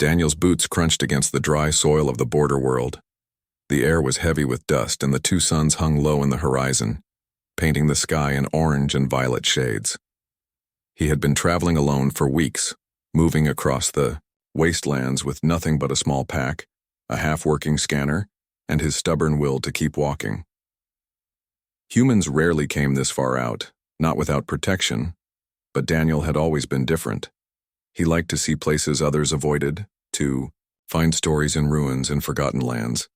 Daniel's boots crunched against the dry soil of the border world. The air was heavy with dust, and the two suns hung low in the horizon, painting the sky in orange and violet shades. He had been traveling alone for weeks, moving across the wastelands with nothing but a small pack, a half-working scanner, and his stubborn will to keep walking. Humans rarely came this far out, not without protection, but Daniel had always been different. He liked to see places others avoided, to find stories in ruins and forgotten lands.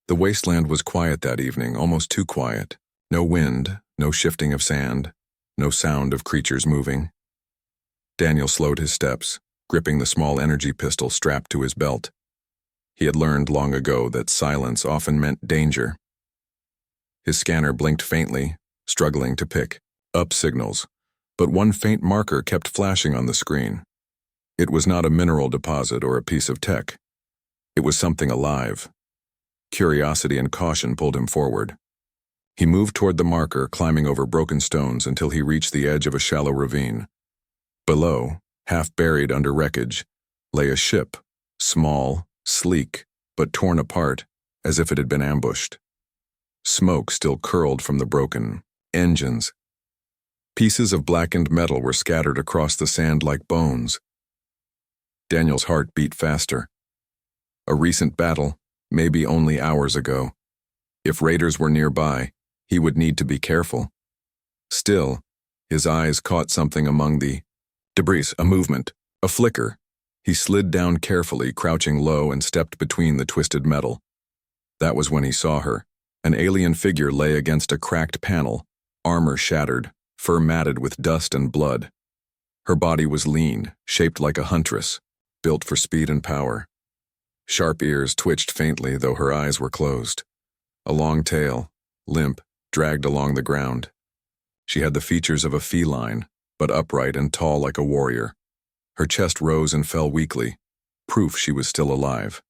The wasteland was quiet that evening, almost too quiet. No wind, no shifting of sand, no sound of creatures moving. Daniel slowed his steps, gripping the small energy pistol strapped to his belt. He had learned long ago that silence often meant danger. His scanner blinked faintly, struggling to pick up signals, but one faint marker kept flashing on the screen. It was not a mineral deposit or a piece of tech. It was something alive. Curiosity and caution pulled him forward. He moved toward the marker, climbing over broken stones until he reached the edge of a shallow ravine. Below, half buried under wreckage, lay a ship, small, sleek, but torn apart, as if it had been ambushed. Smoke still curled from the broken engines. Pieces of blackened metal were scattered across the sand like bones. Daniel's heart beat faster. A recent battle, maybe only hours ago. If raiders were nearby, he would need to be careful. Still, his eyes caught something among the debris, a movement, a flicker. He slid down carefully, crouching low, and stepped between the twisted metal. That was when he saw her. An alien figure lay against a cracked panel, armor shattered, fur matted with dust and blood. Her body was lean, shaped like a huntress, built for speed and power. Sharp ears twitched faintly, though her eyes were closed. A long tail, limp, dragged along the ground. She had the features of a feline, but upright and tall like a warrior. Her chest rose and fell weakly, proof she was still alive.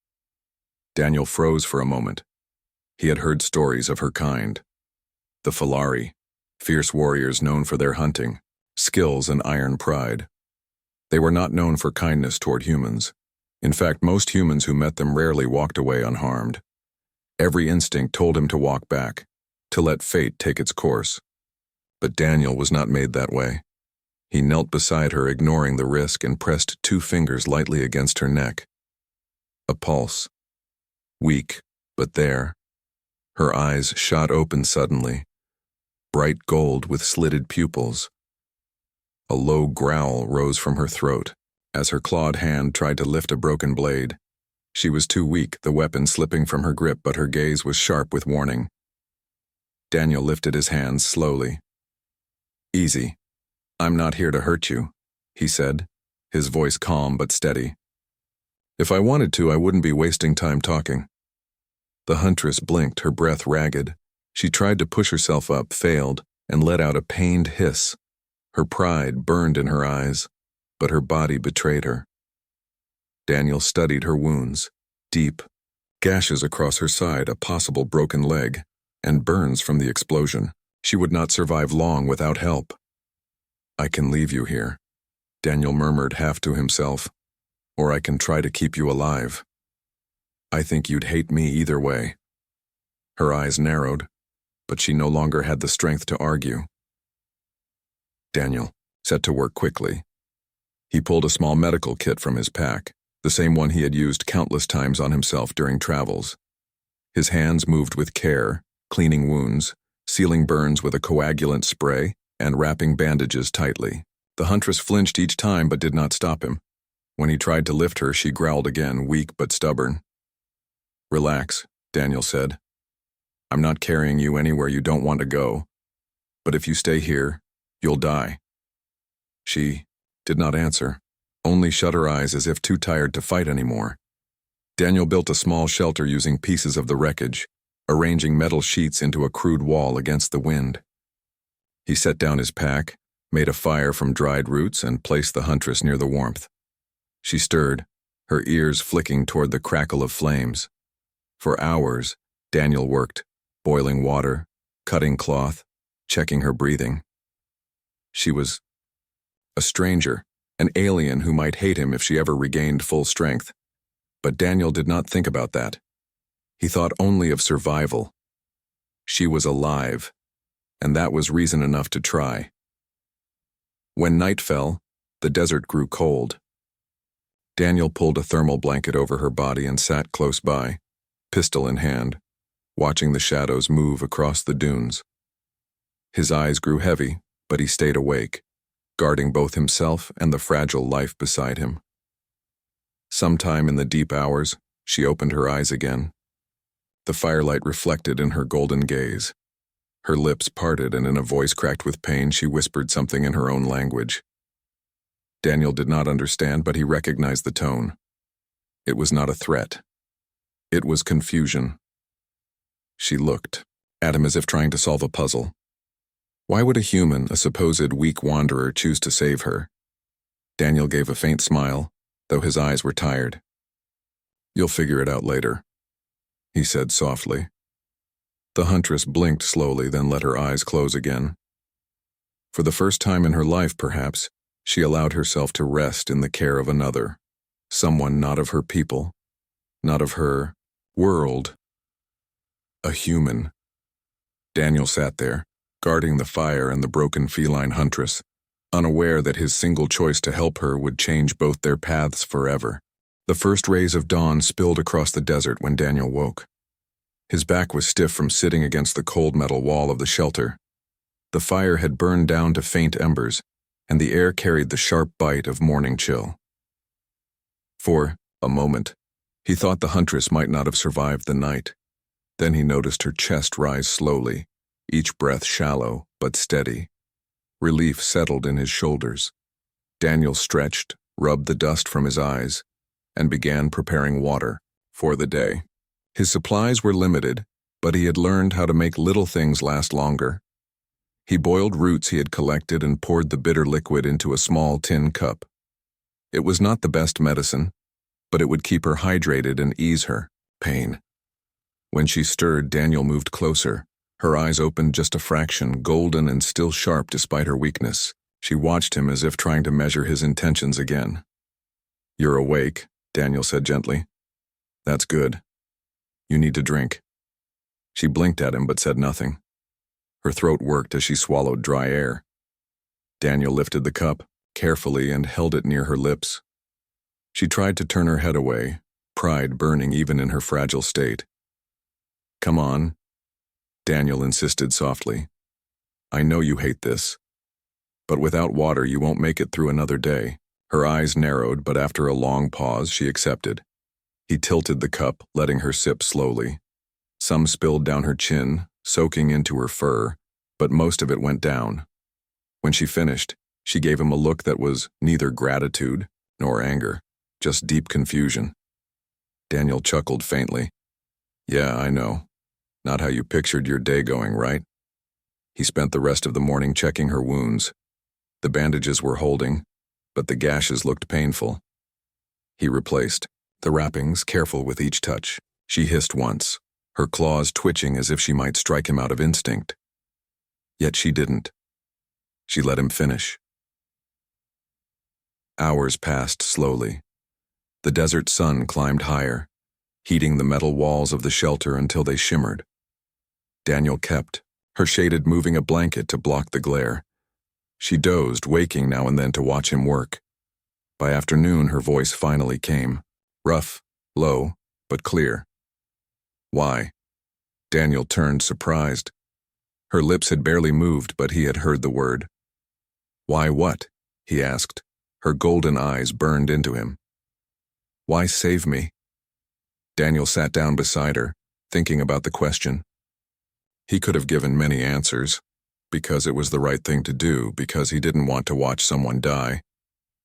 Daniel froze for a moment. He had heard stories of her kind. The Feline, fierce warriors known for their hunting, skills and iron pride. They were not known for kindness toward humans. In fact, most humans who met them rarely walked away unharmed. Every instinct told him to walk back, to let fate take its course. But Daniel was not made that way. He knelt beside her, ignoring the risk, and pressed 2 fingers lightly against her neck. A pulse. Weak, but there. Her eyes shot open suddenly, bright gold with slitted pupils. A low growl rose from her throat as her clawed hand tried to lift a broken blade. She was too weak, the weapon slipping from her grip, but her gaze was sharp with warning. Daniel lifted his hands slowly. "Easy. I'm not here to hurt you," he said, his voice calm but steady. "If I wanted to, I wouldn't be wasting time talking." The huntress blinked, her breath ragged. She tried to push herself up, failed, and let out a pained hiss. Her pride burned in her eyes, but her body betrayed her. Daniel studied her wounds, deep, gashes across her side, a possible broken leg, and burns from the explosion. She would not survive long without help. "I can leave you here," Daniel murmured half to himself, "or I can try to keep you alive. I think you'd hate me either way." Her eyes narrowed, but she no longer had the strength to argue. Daniel set to work quickly. He pulled a small medical kit from his pack, the same one he had used countless times on himself during travels. His hands moved with care, cleaning wounds, sealing burns with a coagulant spray, and wrapping bandages tightly. The huntress flinched each time but did not stop him. When he tried to lift her, she growled again, weak but stubborn. "Relax," Daniel said. "I'm not carrying you anywhere you don't want to go, but if you stay here, you'll die." She did not answer, only shut her eyes as if too tired to fight anymore. Daniel built a small shelter using pieces of the wreckage, arranging metal sheets into a crude wall against the wind. He set down his pack, made a fire from dried roots, and placed the huntress near the warmth. She stirred, her ears flicking toward the crackle of flames. For hours, Daniel worked, boiling water, cutting cloth, checking her breathing. She was a stranger, an alien who might hate him if she ever regained full strength. But Daniel did not think about that. He thought only of survival. She was alive, and that was reason enough to try. When night fell, the desert grew cold. Daniel pulled a thermal blanket over her body and sat close by, pistol in hand, watching the shadows move across the dunes. His eyes grew heavy, but he stayed awake, guarding both himself and the fragile life beside him. Sometime in the deep hours, she opened her eyes again. The firelight reflected in her golden gaze. Her lips parted, and in a voice cracked with pain, she whispered something in her own language. Daniel did not understand, but he recognized the tone. It was not a threat. It was confusion. She looked at him as if trying to solve a puzzle. Why would a human, a supposed weak wanderer, choose to save her? Daniel gave a faint smile, though his eyes were tired. "You'll figure it out later," he said softly. The huntress blinked slowly, then let her eyes close again. For the first time in her life, perhaps, she allowed herself to rest in the care of another, someone not of her people, not of her world. A human. Daniel sat there, guarding the fire and the broken feline huntress, unaware that his single choice to help her would change both their paths forever. The first rays of dawn spilled across the desert when Daniel woke. His back was stiff from sitting against the cold metal wall of the shelter. The fire had burned down to faint embers, and the air carried the sharp bite of morning chill. For a moment, he thought the huntress might not have survived the night. Then he noticed her chest rise slowly, each breath shallow but steady. Relief settled in his shoulders. Daniel stretched, rubbed the dust from his eyes, and began preparing water for the day. His supplies were limited, but he had learned how to make little things last longer. He boiled roots he had collected and poured the bitter liquid into a small tin cup. It was not the best medicine, but it would keep her hydrated and ease her pain. When she stirred, Daniel moved closer. Her eyes opened just a fraction, golden and still sharp despite her weakness. She watched him as if trying to measure his intentions again. "You're awake," Daniel said gently. "That's good. You need to drink." She blinked at him but said nothing. Her throat worked as she swallowed dry air. Daniel lifted the cup carefully and held it near her lips. She tried to turn her head away, pride burning even in her fragile state. "Come on," Daniel insisted softly. "I know you hate this. But without water you won't make it through another day." Her eyes narrowed, but after a long pause she accepted. He tilted the cup, letting her sip slowly. Some spilled down her chin, soaking into her fur, but most of it went down. When she finished, she gave him a look that was neither gratitude nor anger, just deep confusion. Daniel chuckled faintly. "Yeah, I know. Not how you pictured your day going, right?" He spent the rest of the morning checking her wounds. The bandages were holding, but the gashes looked painful. He replaced the wrappings, careful with each touch. She hissed once, her claws twitching as if she might strike him out of instinct. Yet she didn't. She let him finish. Hours passed slowly. The desert sun climbed higher, heating the metal walls of the shelter until they shimmered. Daniel kept, her shaded moving a blanket to block the glare. She dozed, waking now and then to watch him work. By afternoon, her voice finally came, rough, low, but clear. "Why?" Daniel turned, surprised. Her lips had barely moved, but he had heard the word. "Why what?" he asked. Her golden eyes burned into him. "Why save me?" Daniel sat down beside her, thinking about the question. He could have given many answers, because it was the right thing to do, because he didn't want to watch someone die,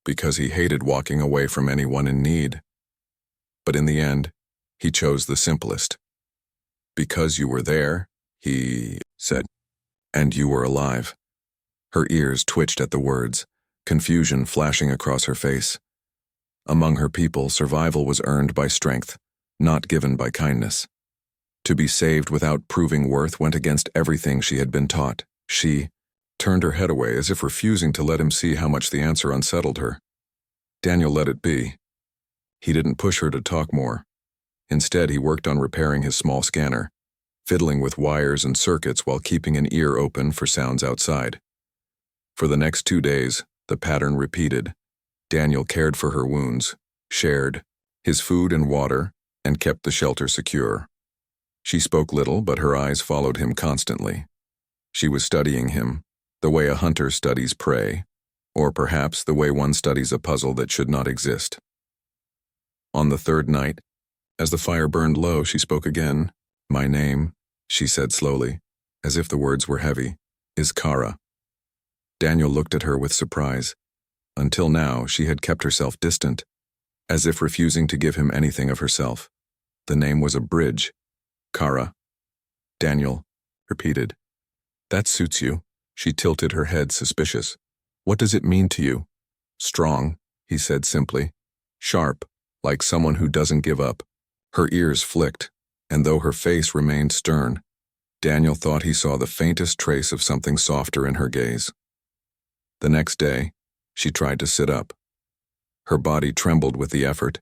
because he hated walking away from anyone in need. But in the end, he chose the simplest. "Because you were there," he said, "and you were alive." Her ears twitched at the words, confusion flashing across her face. Among her people, survival was earned by strength, not given by kindness. To be saved without proving worth went against everything she had been taught. She turned her head away as if refusing to let him see how much the answer unsettled her. Daniel let it be. He didn't push her to talk more. Instead, he worked on repairing his small scanner, fiddling with wires and circuits while keeping an ear open for sounds outside. For the next 2 days, the pattern repeated. Daniel cared for her wounds, shared his food and water, and kept the shelter secure. She spoke little, but her eyes followed him constantly. She was studying him, the way a hunter studies prey, or perhaps the way one studies a puzzle that should not exist. On the 3rd night, as the fire burned low, she spoke again. "My name," she said slowly, as if the words were heavy, "is Kara." Daniel looked at her with surprise. Until now, she had kept herself distant, as if refusing to give him anything of herself. The name was a bridge. Kara. Daniel repeated. "That suits you." She tilted her head, suspicious. "What does it mean to you?" "Strong," he said simply. "Sharp, like someone who doesn't give up." Her ears flicked, and though her face remained stern, Daniel thought he saw the faintest trace of something softer in her gaze. The next day, she tried to sit up. Her body trembled with the effort,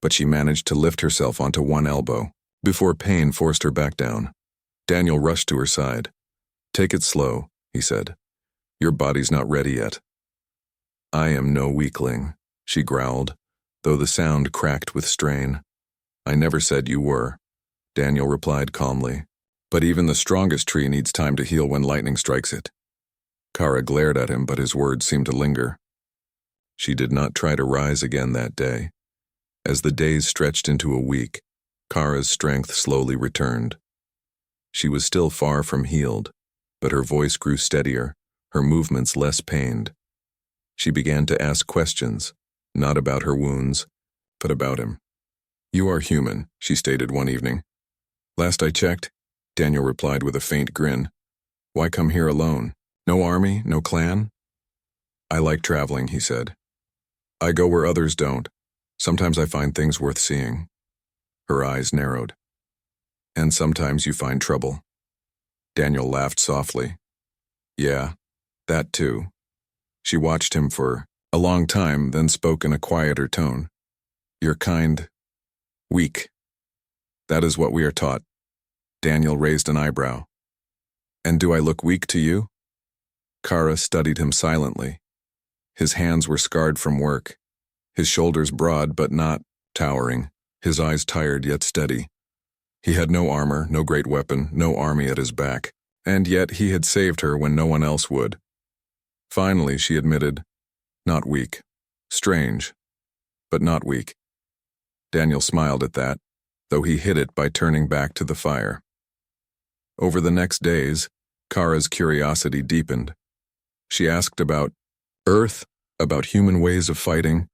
but she managed to lift herself onto one elbow, before pain forced her back down. Daniel rushed to her side. "Take it slow," he said. "Your body's not ready yet." "I am no weakling," she growled, though the sound cracked with strain. "I never said you were," Daniel replied calmly. "But even the strongest tree needs time to heal when lightning strikes it." Kara glared at him, but his words seemed to linger. She did not try to rise again that day. As the days stretched into a week, Kara's strength slowly returned. She was still far from healed, but her voice grew steadier, her movements less pained. She began to ask questions, not about her wounds, but about him. "You are human," she stated one evening. "Last I checked," Daniel replied with a faint grin. "Why come here alone? No army, no clan?" "I like traveling," he said. "I go where others don't. Sometimes I find things worth seeing." Her eyes narrowed. "And sometimes you find trouble." Daniel laughed softly. "Yeah, that too." She watched him for a long time, then spoke in a quieter tone. "You're kind, weak. That is what we are taught." Daniel raised an eyebrow. "And do I look weak to you?" Kara studied him silently. His hands were scarred from work, his shoulders broad but not towering, his eyes tired yet steady. He had no armor, no great weapon, no army at his back, and yet he had saved her when no one else would. Finally, she admitted, "Not weak. Strange, but not weak." Daniel smiled at that, though he hid it by turning back to the fire. Over the next days, Kara's curiosity deepened. She asked about Earth, about human ways of fighting,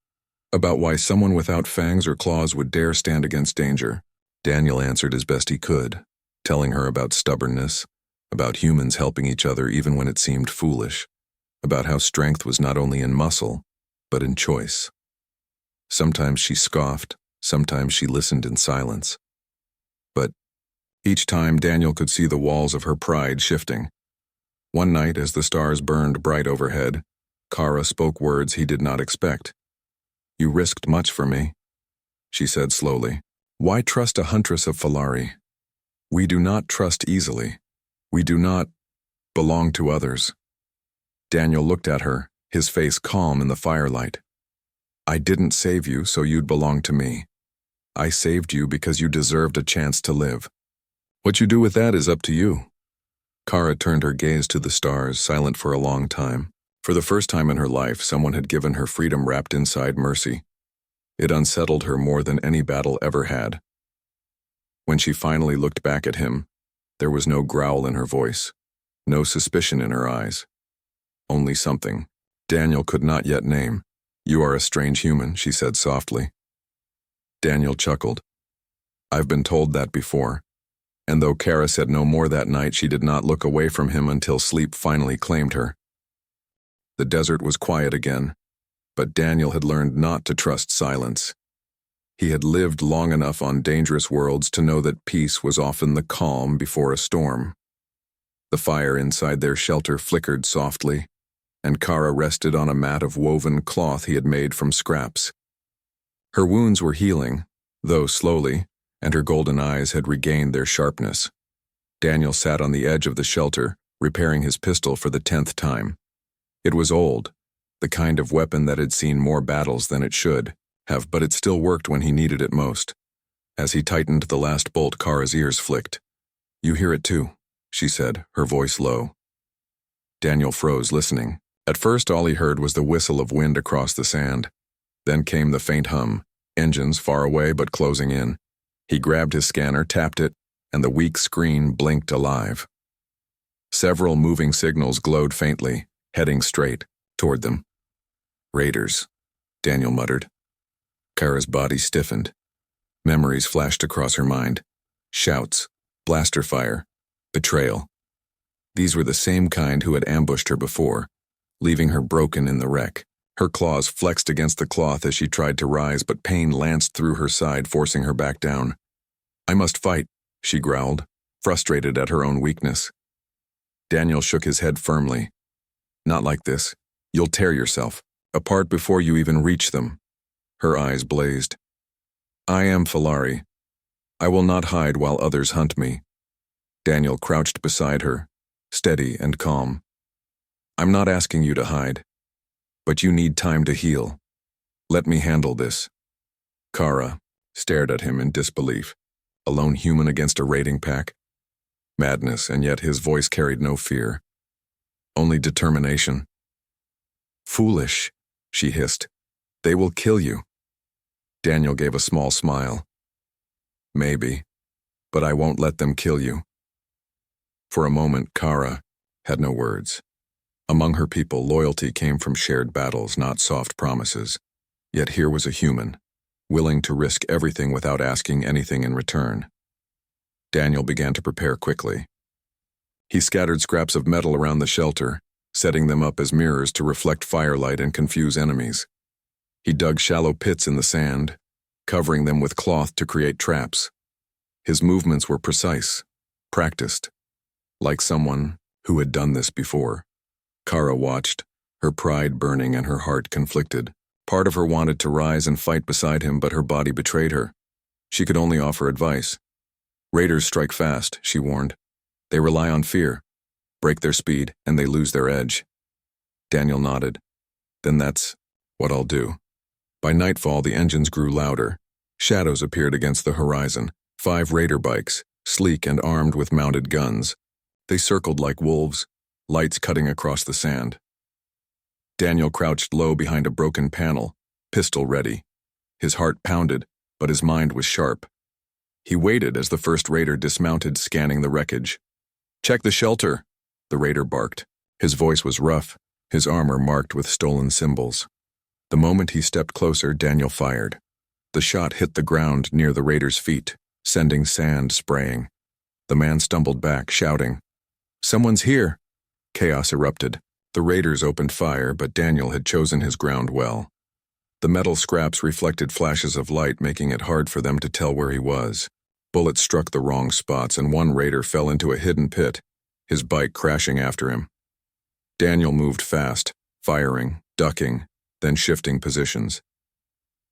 about why someone without fangs or claws would dare stand against danger. Daniel answered as best he could, telling her about stubbornness, about humans helping each other even when it seemed foolish, about how strength was not only in muscle, but in choice. Sometimes she scoffed, sometimes she listened in silence. But each time Daniel could see the walls of her pride shifting. One night, as the stars burned bright overhead, Kara spoke words he did not expect. "You risked much for me," she said slowly. "Why trust a huntress of Feline? We do not trust easily. We do not belong to others." Daniel looked at her, his face calm in the firelight. "I didn't save you so you'd belong to me. I saved you because you deserved a chance to live. What you do with that is up to you." Kara turned her gaze to the stars, silent for a long time. For the first time in her life, someone had given her freedom wrapped inside mercy. It unsettled her more than any battle ever had. When she finally looked back at him, there was no growl in her voice, no suspicion in her eyes. Only something Daniel could not yet name. "You are a strange human," she said softly. Daniel chuckled. "I've been told that before." And though Kara said no more that night, she did not look away from him until sleep finally claimed her. The desert was quiet again, but Daniel had learned not to trust silence. He had lived long enough on dangerous worlds to know that peace was often the calm before a storm. The fire inside their shelter flickered softly, and Kara rested on a mat of woven cloth he had made from scraps. Her wounds were healing, though slowly, and her golden eyes had regained their sharpness. Daniel sat on the edge of the shelter, repairing his pistol for the 10th time. It was old, the kind of weapon that had seen more battles than it should have, but it still worked when he needed it most. As he tightened the last bolt, Kara's ears flicked. "You hear it too," she said, her voice low. Daniel froze, listening. At first, all he heard was the whistle of wind across the sand. Then came the faint hum, engines far away but closing in. He grabbed his scanner, tapped it, and the weak screen blinked alive. Several moving signals glowed faintly, heading straight toward them. "Raiders," Daniel muttered. Kara's body stiffened. Memories flashed across her mind. Shouts, blaster fire, betrayal. These were the same kind who had ambushed her before, leaving her broken in the wreck. Her claws flexed against the cloth as she tried to rise, but pain lanced through her side, forcing her back down. "I must fight," she growled, frustrated at her own weakness. Daniel shook his head firmly. "Not like this. You'll tear yourself apart before you even reach them." Her eyes blazed. "I am Feline. I will not hide while others hunt me." Daniel crouched beside her, steady and calm. "I'm not asking you to hide, but you need time to heal. Let me handle this." Kara stared at him in disbelief. A lone human against a raiding pack? Madness, and yet his voice carried no fear. Only determination. "Foolish," she hissed. "They will kill you." Daniel gave a small smile. "Maybe, but I won't let them kill you." For a moment, Kara had no words. Among her people, loyalty came from shared battles, not soft promises. Yet here was a human, willing to risk everything without asking anything in return. Daniel began to prepare quickly. He scattered scraps of metal around the shelter, setting them up as mirrors to reflect firelight and confuse enemies. He dug shallow pits in the sand, covering them with cloth to create traps. His movements were precise, practiced, like someone who had done this before. Kara watched, her pride burning and her heart conflicted. Part of her wanted to rise and fight beside him, but her body betrayed her. She could only offer advice. "Raiders strike fast," she warned. "They rely on fear, break their speed, and they lose their edge." Daniel nodded. "Then that's what I'll do." By nightfall, the engines grew louder. Shadows appeared against the horizon. 5 raider bikes, sleek and armed with mounted guns. They circled like wolves, lights cutting across the sand. Daniel crouched low behind a broken panel, pistol ready. His heart pounded, but his mind was sharp. He waited as the first raider dismounted, scanning the wreckage. "Check the shelter," the raider barked. His voice was rough, his armor marked with stolen symbols. The moment he stepped closer, Daniel fired. The shot hit the ground near the raider's feet, sending sand spraying. The man stumbled back, shouting, "Someone's here!" Chaos erupted. The raiders opened fire, but Daniel had chosen his ground well. The metal scraps reflected flashes of light, making it hard for them to tell where he was. Bullets struck the wrong spots, and one raider fell into a hidden pit, his bike crashing after him. Daniel moved fast, firing, ducking, then shifting positions.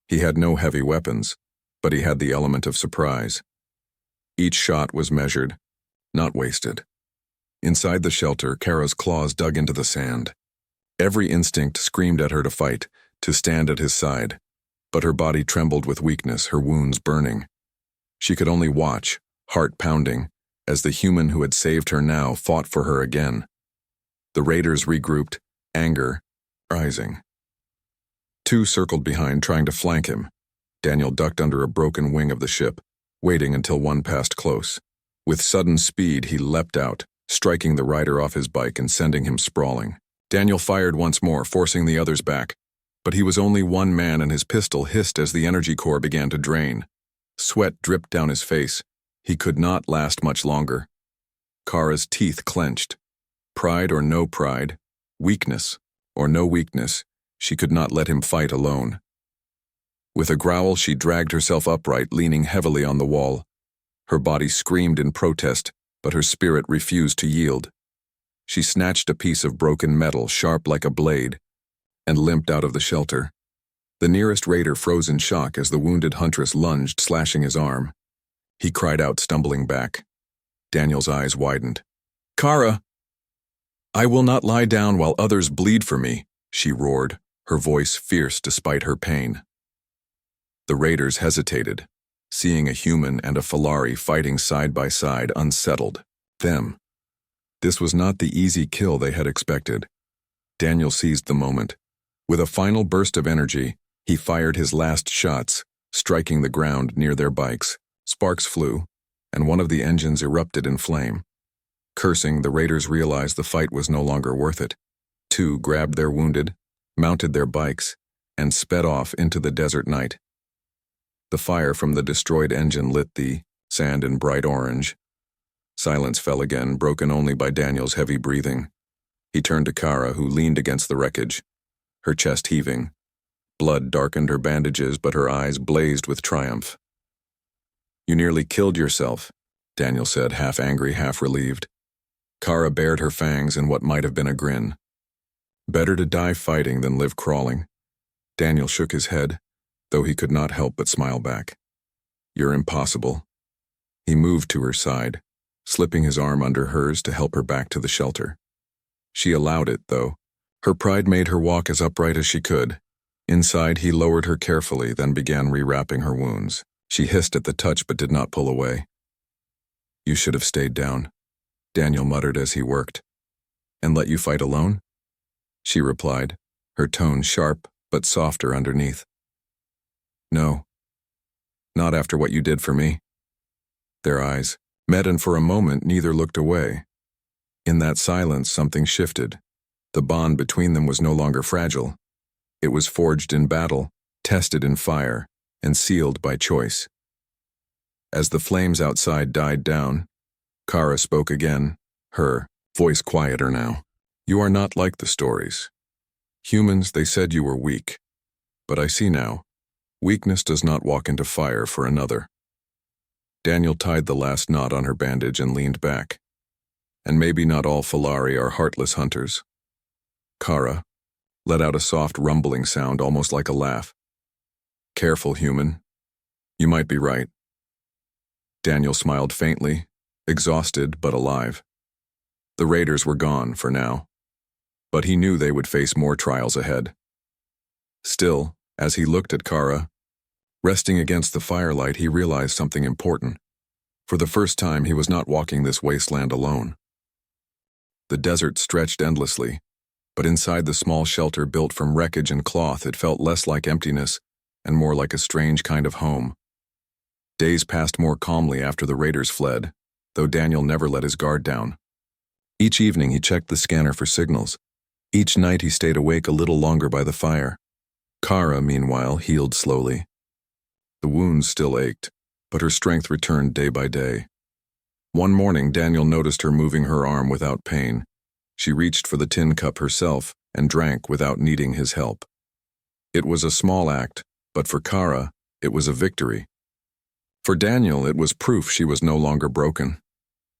He had no heavy weapons, but he had the element of surprise. Each shot was measured, not wasted. Inside the shelter, Kara's claws dug into the sand. Every instinct screamed at her to fight, to stand at his side. But her body trembled with weakness, her wounds burning. She could only watch, heart pounding, as the human who had saved her now fought for her again. The raiders regrouped, anger rising. 2 circled behind, trying to flank him. Daniel ducked under a broken wing of the ship, waiting until one passed close. With sudden speed, he leapt out, striking the rider off his bike and sending him sprawling. Daniel fired once more, forcing the others back. But he was only one man, and his pistol hissed as the energy core began to drain. Sweat dripped down his face. He could not last much longer. Kara's teeth clenched. Pride or no pride, weakness or no weakness, she could not let him fight alone. With a growl, she dragged herself upright, leaning heavily on the wall. Her body screamed in protest, but her spirit refused to yield. She snatched a piece of broken metal, sharp like a blade, and limped out of the shelter. The nearest raider froze in shock as the wounded huntress lunged, slashing his arm. He cried out, stumbling back. Daniel's eyes widened. "Kara! I will not lie down while others bleed for me," she roared, her voice fierce despite her pain. The raiders hesitated, seeing a human and a Feline fighting side by side, unsettled. Them. This was not the easy kill they had expected. Daniel seized the moment. With a final burst of energy, he fired his last shots, striking the ground near their bikes. Sparks flew, and one of the engines erupted in flame. Cursing, the raiders realized the fight was no longer worth it. Two grabbed their wounded, mounted their bikes, and sped off into the desert night. The fire from the destroyed engine lit the sand in bright orange. Silence fell again, broken only by Daniel's heavy breathing. He turned to Kara, who leaned against the wreckage, her chest heaving. Blood darkened her bandages, but her eyes blazed with triumph. "You nearly killed yourself," Daniel said, half angry, half relieved. Kara bared her fangs in what might have been a grin. "Better to die fighting than live crawling." Daniel shook his head, though he could not help but smile back. "You're impossible." He moved to her side, slipping his arm under hers to help her back to the shelter. She allowed it, though. Her pride made her walk as upright as she could. Inside, he lowered her carefully, then began rewrapping her wounds. She hissed at the touch but did not pull away. "You should have stayed down," Daniel muttered as he worked. "And let you fight alone?" She replied, her tone sharp but softer underneath. "No. Not after what you did for me." Their eyes met, and for a moment neither looked away. In that silence, something shifted. The bond between them was no longer fragile. It was forged in battle, tested in fire, and sealed by choice. As the flames outside died down, Kara spoke again, her voice quieter now. "You are not like the stories. Humans, they said you were weak. But I see now, weakness does not walk into fire for another." Daniel tied the last knot on her bandage and leaned back. "And maybe not all Feline are heartless hunters." Kara let out a soft rumbling sound, almost like a laugh. "Careful, human. You might be right." Daniel smiled faintly, exhausted but alive. The raiders were gone for now, but he knew they would face more trials ahead. Still, as he looked at Kara, resting against the firelight, he realized something important. For the first time, he was not walking this wasteland alone. The desert stretched endlessly, but inside the small shelter built from wreckage and cloth, it felt less like emptiness and more like a strange kind of home. Days passed more calmly after the raiders fled, though Daniel never let his guard down. Each evening he checked the scanner for signals. Each night he stayed awake a little longer by the fire. Kara, meanwhile, healed slowly. The wounds still ached, but her strength returned day by day. One morning, Daniel noticed her moving her arm without pain. She reached for the tin cup herself and drank without needing his help. It was a small act, but for Kara, it was a victory. For Daniel, it was proof she was no longer broken.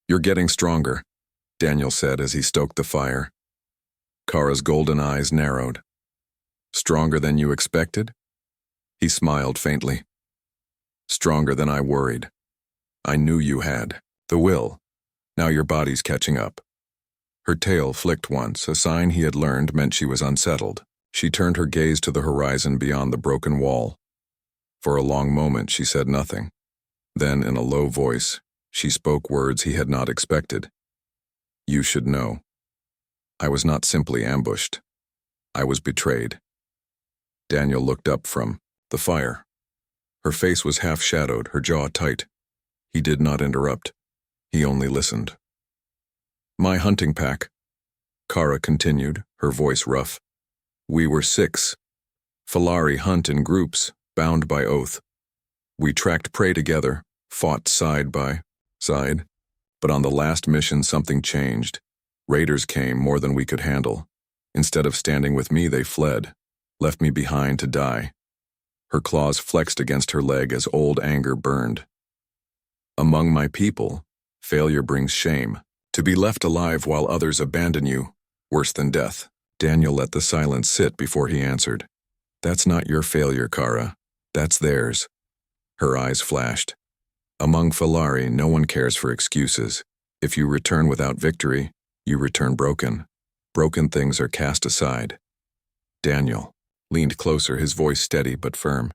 "You're getting stronger," Daniel said as he stoked the fire. Kara's golden eyes narrowed. "Stronger than you expected?" He smiled faintly. "Stronger than I worried. I knew you had the will. Now your body's catching up." Her tail flicked once, a sign he had learned meant she was unsettled. She turned her gaze to the horizon beyond the broken wall. For a long moment she said nothing. Then, in a low voice, she spoke words he had not expected. "You should know. I was not simply ambushed. I was betrayed." Daniel looked up from the fire. Her face was half-shadowed, her jaw tight. He did not interrupt. He only listened. "My hunting pack," Kara continued, her voice rough. "We were 6. Feline hunt in groups, bound by oath. We tracked prey together, fought side by side. But on the last mission something changed. Raiders came more than we could handle. Instead of standing with me, they fled, left me behind to die." Her claws flexed against her leg as old anger burned. "Among my people, failure brings shame. To be left alive while others abandon you, worse than death." Daniel let the silence sit before he answered. That's not your failure, Kara. That's theirs. Her eyes flashed. Among Feline, no one cares for excuses. If you return without victory, you return broken. Broken things are cast aside. Daniel leaned closer, his voice steady but firm.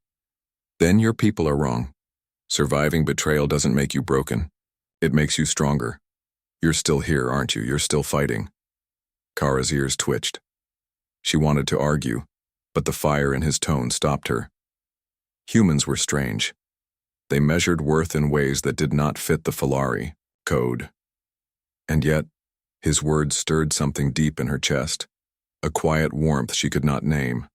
Then your people are wrong. Surviving betrayal doesn't make you broken. It makes you stronger. You're still here, aren't you? You're still fighting. Kara's ears twitched. She wanted to argue, but the fire in his tone stopped her. Humans were strange. They measured worth in ways that did not fit the Feline code. And yet, his words stirred something deep in her chest, a quiet warmth she could not name.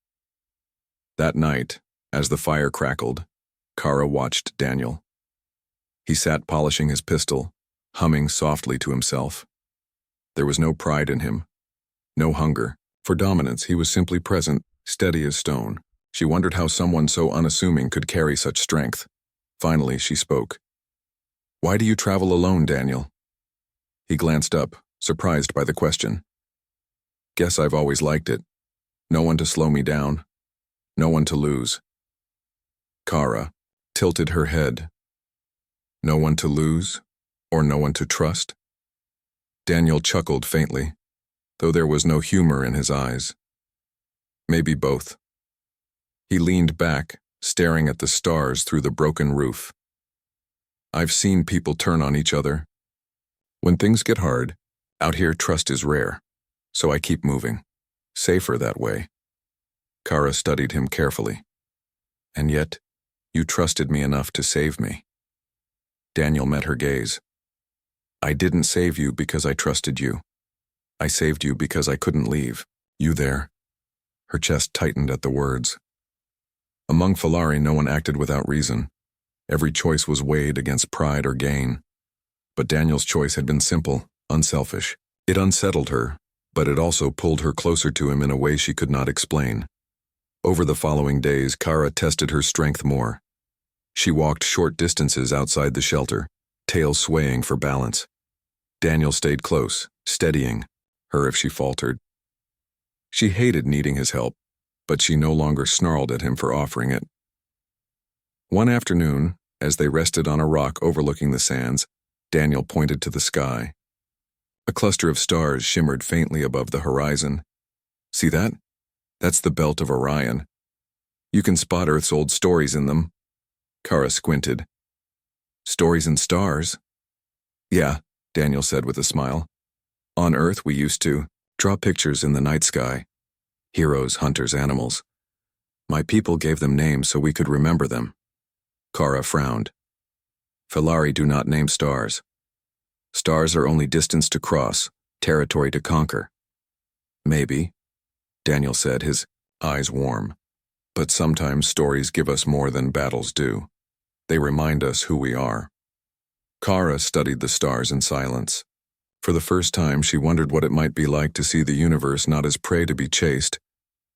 That night, as the fire crackled, Kara watched Daniel. He sat polishing his pistol, humming softly to himself. There was no pride in him, no hunger for dominance. He was simply present, steady as stone. She wondered how someone so unassuming could carry such strength. Finally, she spoke. "Why do you travel alone, Daniel?" He glanced up, surprised by the question. "Guess I've always liked it. No one to slow me down. No one to lose." Kara tilted her head. No one to lose, or no one to trust? Daniel chuckled faintly, though there was no humor in his eyes. Maybe both. He leaned back, staring at the stars through the broken roof. "I've seen people turn on each other. When things get hard, out here trust is rare, so I keep moving. Safer that way." Kara studied him carefully. "And yet, you trusted me enough to save me." Daniel met her gaze. "I didn't save you because I trusted you. I saved you because I couldn't leave. You there?" Her chest tightened at the words. Among Feline, no one acted without reason. Every choice was weighed against pride or gain. But Daniel's choice had been simple, unselfish. It unsettled her, but it also pulled her closer to him in a way she could not explain. Over the following days, Kara tested her strength more. She walked short distances outside the shelter, tail swaying for balance. Daniel stayed close, steadying her if she faltered. She hated needing his help, but she no longer snarled at him for offering it. One afternoon, as they rested on a rock overlooking the sands, Daniel pointed to the sky. A cluster of stars shimmered faintly above the horizon. "See that? That's the belt of Orion. You can spot Earth's old stories in them." Kara squinted. "Stories and stars?" "Yeah," Daniel said with a smile. "On Earth we used to draw pictures in the night sky. Heroes, hunters, animals. My people gave them names so we could remember them." Kara frowned. "Feline do not name stars. Stars are only distance to cross, territory to conquer." "Maybe," Daniel said, his eyes warm. "But sometimes stories give us more than battles do. They remind us who we are." Kara studied the stars in silence. For the first time, she wondered what it might be like to see the universe not as prey to be chased,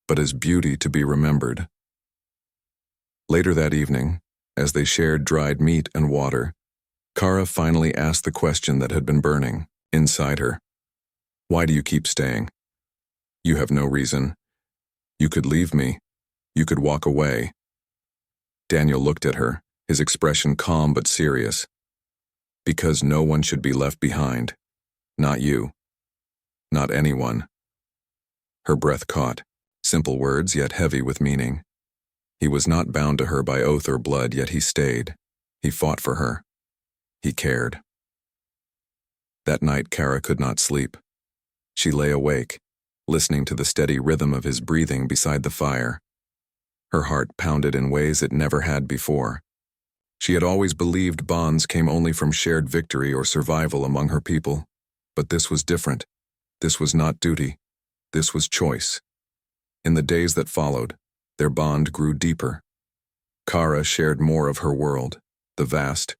but as beauty to be remembered. Later that evening, as they shared dried meat and water, Kara finally asked the question that had been burning inside her. "Why do you keep staying? You have no reason. You could leave me. You could walk away." Daniel looked at her, his expression calm but serious. "Because no one should be left behind. Not you. Not anyone." Her breath caught, simple words yet heavy with meaning. He was not bound to her by oath or blood, yet he stayed. He fought for her. He cared. That night, Kara could not sleep. She lay awake, listening to the steady rhythm of his breathing beside the fire. Her heart pounded in ways it never had before. She had always believed bonds came only from shared victory or survival among her people. But this was different. This was not duty. This was choice. In the days that followed, their bond grew deeper. Kara shared more of her world, the vast,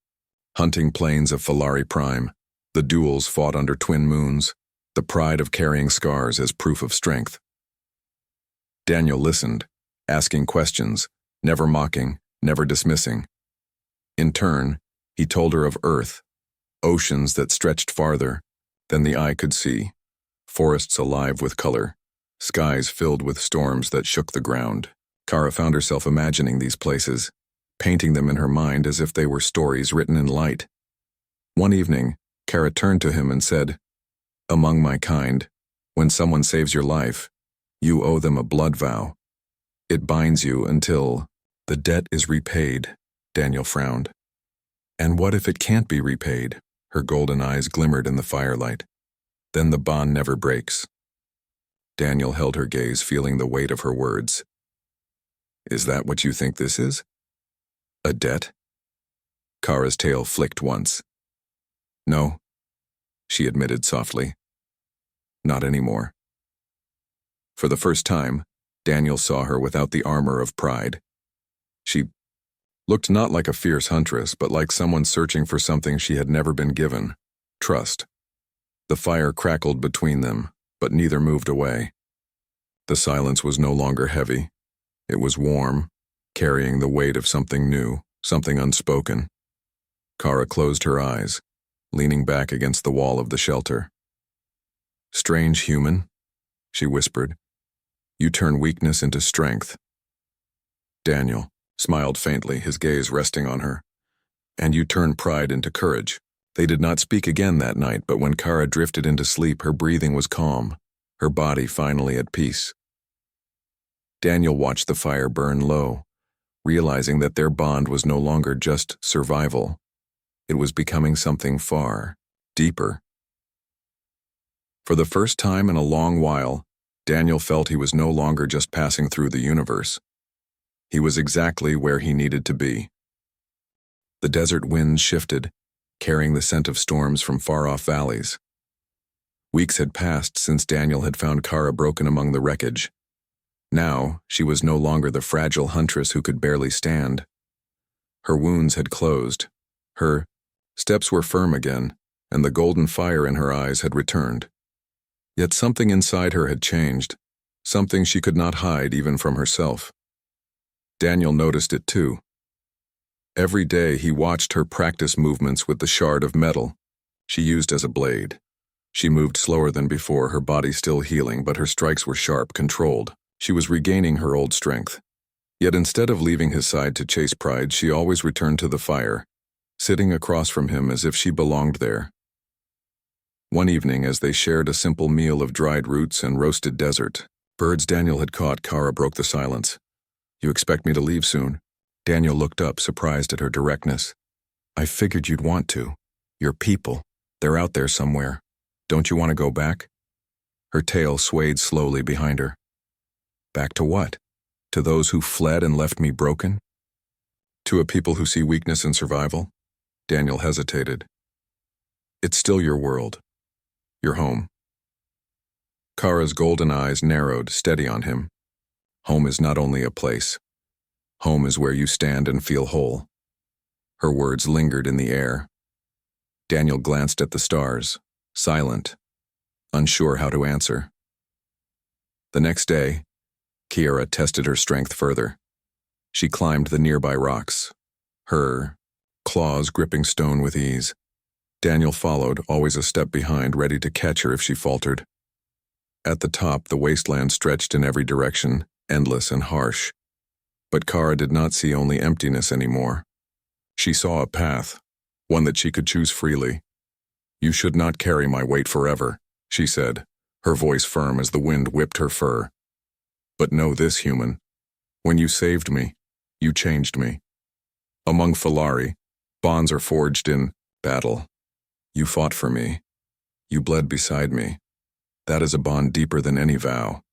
hunting plains of Feline Prime, the duels fought under twin moons, the pride of carrying scars as proof of strength. Daniel listened, asking questions, never mocking, never dismissing. In turn, he told her of Earth, oceans that stretched farther than the eye could see, forests alive with color, skies filled with storms that shook the ground. Kara found herself imagining these places, painting them in her mind as if they were stories written in light. One evening, Kara turned to him and said, "Among my kind, when someone saves your life, you owe them a blood vow. It binds you until the debt is repaid." Daniel frowned. "And what if it can't be repaid?" Her golden eyes glimmered in the firelight. "Then the bond never breaks." Daniel held her gaze, feeling the weight of her words. "Is that what you think this is? A debt?" Kara's tail flicked once. "No," she admitted softly. "Not anymore." For the first time, Daniel saw her without the armor of pride. She looked not like a fierce huntress, but like someone searching for something she had never been given: trust. The fire crackled between them, but neither moved away. The silence was no longer heavy. It was warm, carrying the weight of something new, something unspoken. Kara closed her eyes, leaning back against the wall of the shelter. "Strange human," she whispered. "You turn weakness into strength." Daniel smiled faintly, his gaze resting on her. "And you turn pride into courage." They did not speak again that night, but when Kara drifted into sleep, her breathing was calm, her body finally at peace. Daniel watched the fire burn low, realizing that their bond was no longer just survival. It was becoming something far deeper. For the first time in a long while, Daniel felt he was no longer just passing through the universe. He was exactly where he needed to be. The desert winds shifted, carrying the scent of storms from far-off valleys. Weeks had passed since Daniel had found Kara broken among the wreckage. Now, she was no longer the fragile huntress who could barely stand. Her wounds had closed, her steps were firm again, and the golden fire in her eyes had returned. Yet something inside her had changed, something she could not hide even from herself. Daniel noticed it too. Every day he watched her practice movements with the shard of metal she used as a blade. She moved slower than before, her body still healing, but her strikes were sharp, controlled. She was regaining her old strength. Yet instead of leaving his side to chase pride, she always returned to the fire, sitting across from him as if she belonged there. One evening, as they shared a simple meal of dried roots and roasted desert birds Daniel had caught, Kara broke the silence. "You expect me to leave soon?" Daniel looked up, surprised at her directness. "I figured you'd want to. Your people, they're out there somewhere. Don't you want to go back?" Her tail swayed slowly behind her. "Back to what? To those who fled and left me broken? To a people who see weakness in survival?" Daniel hesitated. "It's still your world. Your home." Kara's golden eyes narrowed, steady on him. "Home is not only a place. Home is where you stand and feel whole." Her words lingered in the air. Daniel glanced at the stars, silent, unsure how to answer. The next day, Kara tested her strength further. She climbed the nearby rocks, her claws gripping stone with ease. Daniel followed, always a step behind, ready to catch her if she faltered. At the top, the wasteland stretched in every direction, endless and harsh. But Kara did not see only emptiness anymore. She saw a path, one that she could choose freely. "You should not carry my weight forever," she said, her voice firm as the wind whipped her fur. "But know this, human. When you saved me, you changed me. Among Feline, bonds are forged in battle. You fought for me. You bled beside me. That is a bond deeper than any vow."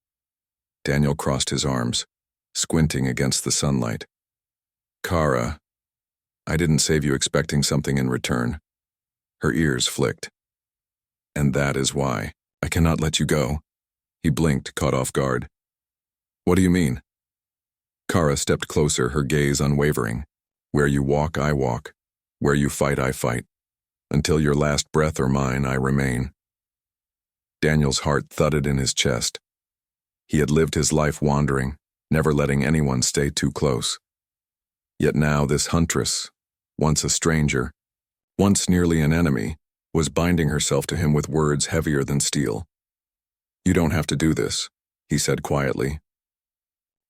Daniel crossed his arms, squinting against the sunlight. "Kara, I didn't save you expecting something in return." Her ears flicked. "And that is why I cannot let you go." He blinked, caught off guard. "What do you mean?" Kara stepped closer, her gaze unwavering. "Where you walk, I walk. Where you fight, I fight. Until your last breath or mine, I remain." Daniel's heart thudded in his chest. He had lived his life wandering, never letting anyone stay too close. Yet now this huntress, once a stranger, once nearly an enemy, was binding herself to him with words heavier than steel. "You don't have to do this," he said quietly.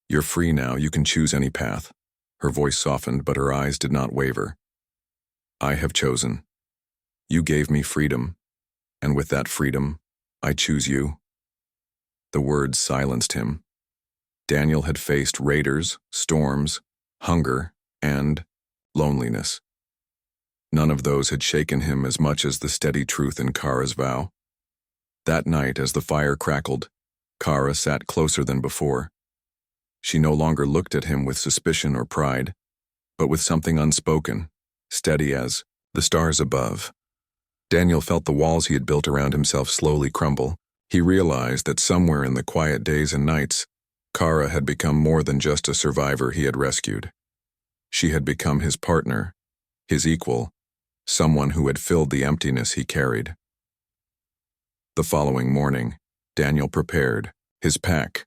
You're free now, you can choose any path. Her voice softened, but her eyes did not waver. I have chosen. You gave me freedom, and with that freedom, I choose you. The words silenced him. Daniel had faced raiders, storms, hunger, and loneliness. None of those had shaken him as much as the steady truth in Kara's vow. That night, as the fire crackled, Kara sat closer than before. She no longer looked at him with suspicion or pride, but with something unspoken, steady as the stars above. Daniel felt the walls he had built around himself slowly crumble. He realized that somewhere in the quiet days and nights, Kara had become more than just a survivor he had rescued. She had become his partner, his equal, someone who had filled the emptiness he carried. The following morning, Daniel prepared his pack.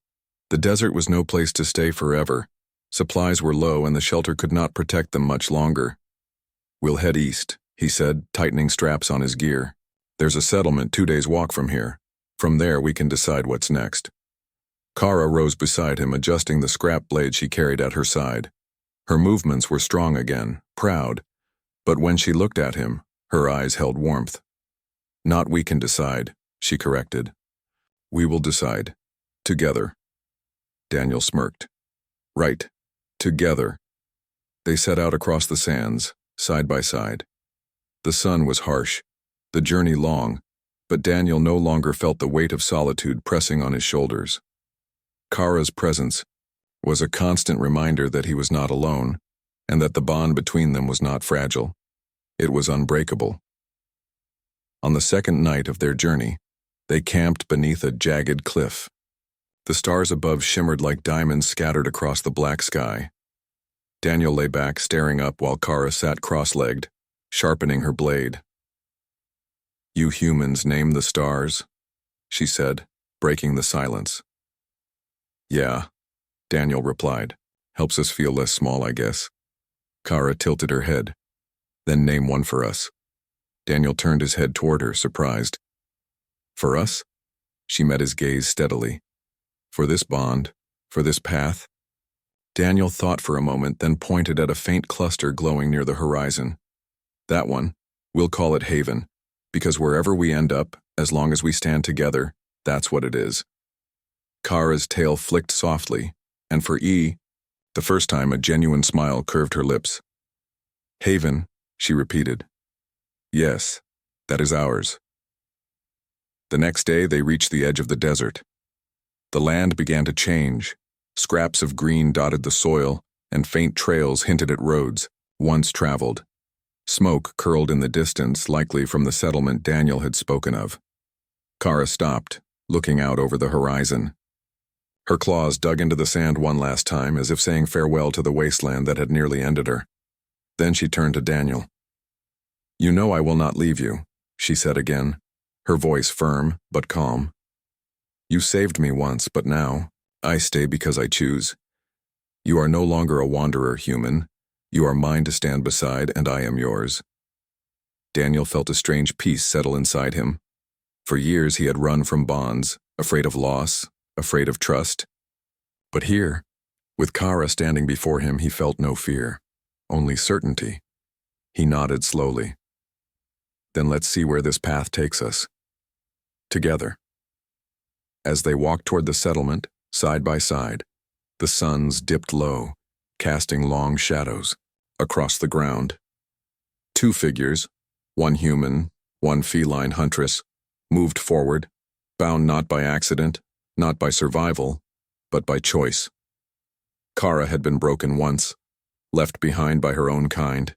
The desert was no place to stay forever. Supplies were low and the shelter could not protect them much longer. We'll head east, he said, tightening straps on his gear. There's a settlement 2 days' walk from here. From there we can decide what's next. Kara rose beside him, adjusting the scrap blade she carried at her side. Her movements were strong again, proud, but when she looked at him, her eyes held warmth. Not we can decide, she corrected. We will decide. Together. Daniel smirked. Right. Together. They set out across the sands, side by side. The sun was harsh, the journey long, but Daniel no longer felt the weight of solitude pressing on his shoulders. Kara's presence was a constant reminder that he was not alone, and that the bond between them was not fragile. It was unbreakable. On the second night of their journey, they camped beneath a jagged cliff. The stars above shimmered like diamonds scattered across the black sky. Daniel lay back, staring up while Kara sat cross-legged, sharpening her blade. You humans name the stars, she said, breaking the silence. Yeah, Daniel replied. Helps us feel less small, I guess. Kara tilted her head. Then name one for us. Daniel turned his head toward her, surprised. For us? She met his gaze steadily. For this bond, for this path? Daniel thought for a moment, then pointed at a faint cluster glowing near the horizon. That one, we'll call it Haven, because wherever we end up, as long as we stand together, that's what it is. Kara's tail flicked softly, and for the first time a genuine smile curved her lips. Haven, she repeated. Yes, that is ours. The next day they reached the edge of the desert. The land began to change. Scraps of green dotted the soil, and faint trails hinted at roads, once traveled. Smoke curled in the distance, likely from the settlement Daniel had spoken of. Kara stopped, looking out over the horizon. Her claws dug into the sand one last time, as if saying farewell to the wasteland that had nearly ended her. Then she turned to Daniel. You know I will not leave you, she said again, her voice firm but calm. You saved me once, but now, I stay because I choose. You are no longer a wanderer, human. You are mine to stand beside, and I am yours. Daniel felt a strange peace settle inside him. For years he had run from bonds, afraid of loss, afraid of trust. But here, with Kara standing before him, he felt no fear, only certainty. He nodded slowly. Then let's see where this path takes us. Together. As they walked toward the settlement, side by side, the suns dipped low, casting long shadows across the ground. Two figures, one human, one feline huntress, moved forward, bound not by accident, not by survival, but by choice. Kara had been broken once, left behind by her own kind.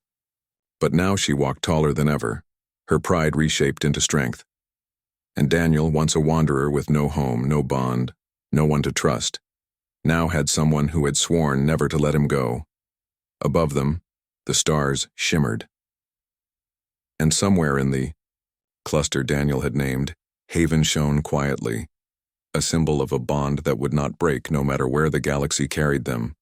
But now she walked taller than ever, her pride reshaped into strength. And Daniel, once a wanderer with no home, no bond, no one to trust, now had someone who had sworn never to let him go. Above them, the stars shimmered. And somewhere in the cluster Daniel had named, Haven shone quietly, a symbol of a bond that would not break no matter where the galaxy carried them.